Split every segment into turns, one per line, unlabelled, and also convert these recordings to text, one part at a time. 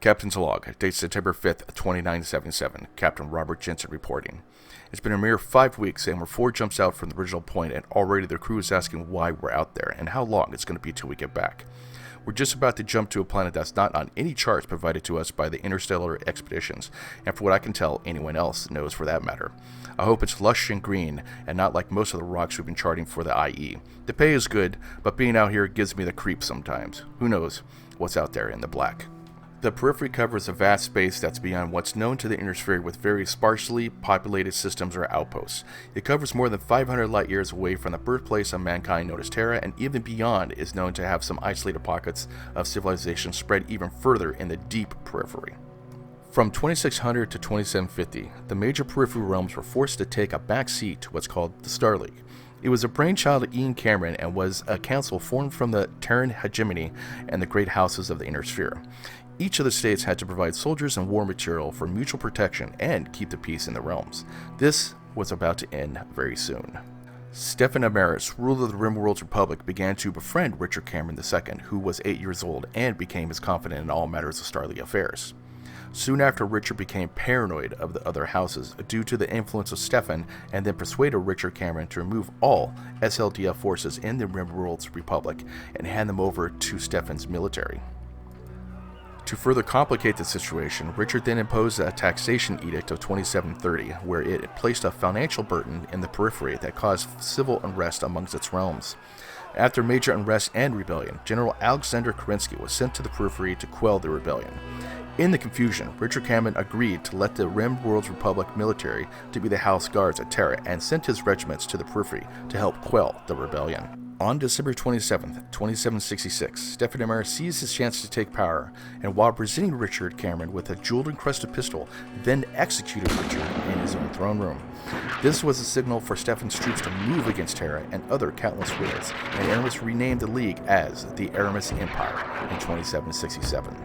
Captain's Log, date September 5th, 2977. Captain Robert Jensen reporting. It's been a mere 5 weeks and we're 4 jumps out from the original point, and already the crew is asking why we're out there and how long it's going to be till we get back. We're just about to jump to a planet that's not on any charts provided to us by the Interstellar Expeditions, and for what I can tell, anyone else knows for that matter. I hope it's lush and green, and not like most of the rocks we've been charting for the IE. The pay is good, but being out here gives me the creeps sometimes. Who knows what's out there in the black. The Periphery covers a vast space that's beyond what's known to the Inner Sphere, with very sparsely populated systems or outposts. It covers more than 500 light years away from the birthplace of mankind known as Terra, and even beyond is known to have some isolated pockets of civilization spread even further in the deep Periphery. From 2600 to 2750, the major Periphery realms were forced to take a back seat to what's called the Star League. It was a brainchild of Ian Cameron and was a council formed from the Terran hegemony and the great houses of the Inner Sphere. Each of the states had to provide soldiers and war material for mutual protection and keep the peace in the realms. This was about to end very soon. Stephen Amaris, ruler of the RimWorld's Republic, began to befriend Richard Cameron II, who was 8 years old and became his confidant in all matters of Starleague affairs. Soon after, Richard became paranoid of the other houses due to the influence of Stefan, and then persuaded Richard Cameron to remove all SLDF forces in the RimWorld's Republic and hand them over to Stefan's military. To further complicate the situation, Richard then imposed a taxation edict of 2730, where it placed a financial burden in the Periphery that caused civil unrest amongst its realms. After major unrest and rebellion, General Alexander Kerensky was sent to the Periphery to quell the rebellion. In the confusion, Richard Cameron agreed to let the RimWorld's Republic military to be the house guards at Terra and sent his regiments to the Periphery to help quell the rebellion. On December 27, 2766, Stephen Amaris seized his chance to take power, and while presenting Richard Cameron with a jeweled-encrusted pistol, then executed Richard in his own throne room. This was a signal for Stefan's troops to move against Terra and other countless worlds, and Aramis renamed the League as the Aramis Empire in 2767.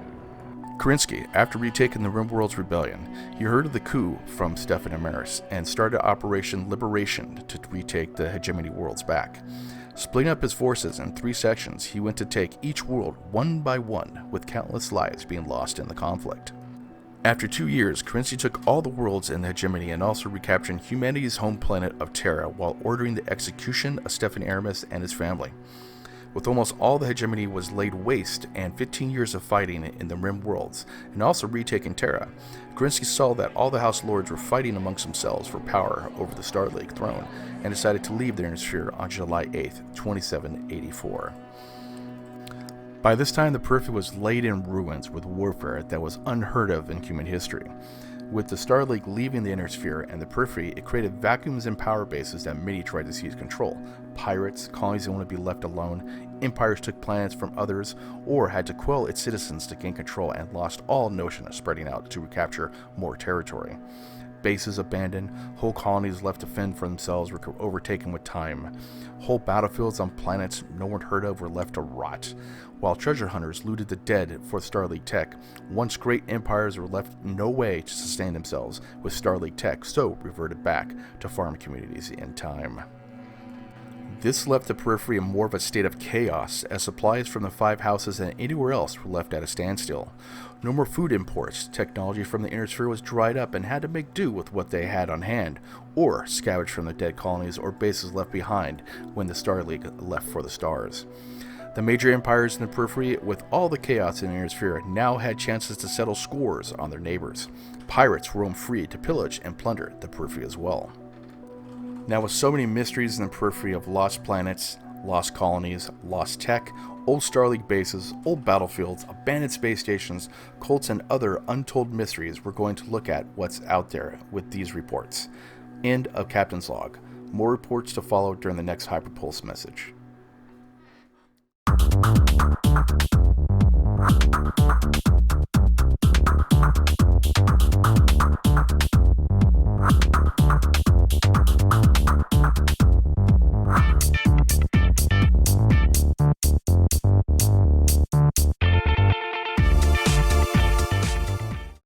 Kerensky, after retaking the RimWorld's rebellion, he heard of the coup from Stephen Amaris and started Operation Liberation to retake the hegemony worlds back. Splitting up his forces in 3 sections, he went to take each world one by one, with countless lives being lost in the conflict. After 2 years, Kerensky took all the worlds in the hegemony and also recapturing humanity's home planet of Terra while ordering the execution of Stephen Aramis and his family. With almost all the hegemony was laid waste and 15 years of fighting in the Rim worlds, and also retaking Terra, Kerensky saw that all the House Lords were fighting amongst themselves for power over the Star League throne, and decided to leave the Inner Sphere on July 8, 2784. By this time, the Periphery was laid in ruins with warfare that was unheard of in human history. With the Star League leaving the Inner Sphere and the Periphery, it created vacuums and power bases that many tried to seize control. Pirates, colonies that wanted to be left alone, empires took planets from others, or had to quell its citizens to gain control, and lost all notion of spreading out to recapture more territory. Bases abandoned, whole colonies left to fend for themselves were overtaken with time. Whole battlefields on planets no one heard of were left to rot. While treasure hunters looted the dead for Star League tech, once great empires were left no way to sustain themselves with Star League tech, so reverted back to farm communities in time. This left the Periphery in more of a state of chaos, as supplies from the 5 houses and anywhere else were left at a standstill. No more food imports, technology from the Inner Sphere was dried up and had to make do with what they had on hand, or scavenge from the dead colonies or bases left behind when the Star League left for the stars. The major empires in the Periphery, with all the chaos in the Inner Sphere, now had chances to settle scores on their neighbors. Pirates roamed free to pillage and plunder the Periphery as well. Now, with so many mysteries in the Periphery of lost planets, lost colonies, lost tech, old Star League bases, old battlefields, abandoned space stations, cults, and other untold mysteries, we're going to look at what's out there with these reports. End of Captain's Log. More reports to follow during the next Hyperpulse message.